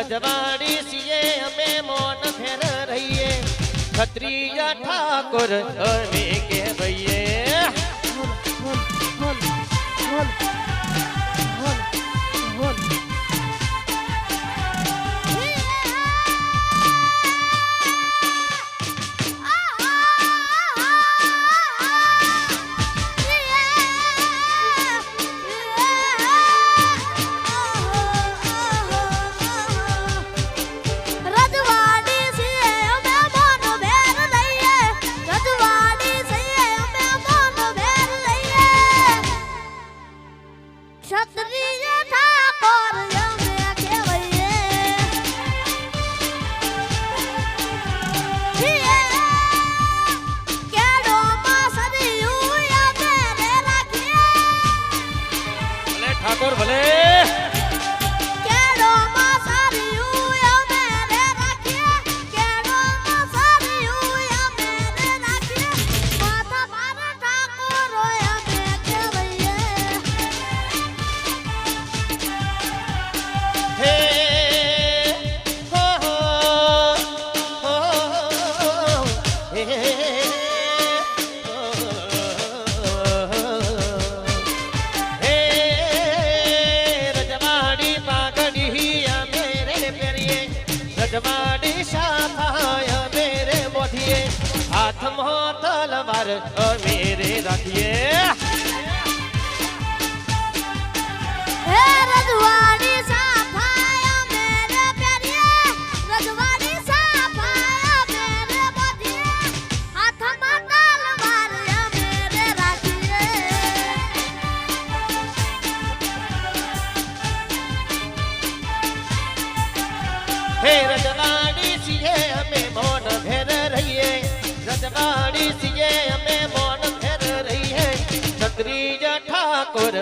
રજવાડી છીએ અમે મોન ફેર રહીએ ક્ષત્રિય ઠાકોર અમે કહેવાઈએ ઠાકોર ભલે રજવાડી શાફાય મેરે મોઢીએ હાથમાં તલવાર મેરે રાખીએ હે રજવાડી શાફાય મેરે પેરીએ રજવાડી શાફાય મેરે મોઢીએ હાથમાં તલવાર મેરે રાખીએ હે રજવાડી છીએ અમે મોન ફેર રહીએ રજવાડી છીએ અમે મોન ફેર રહીએ ક્ષત્રિય ઠાકોર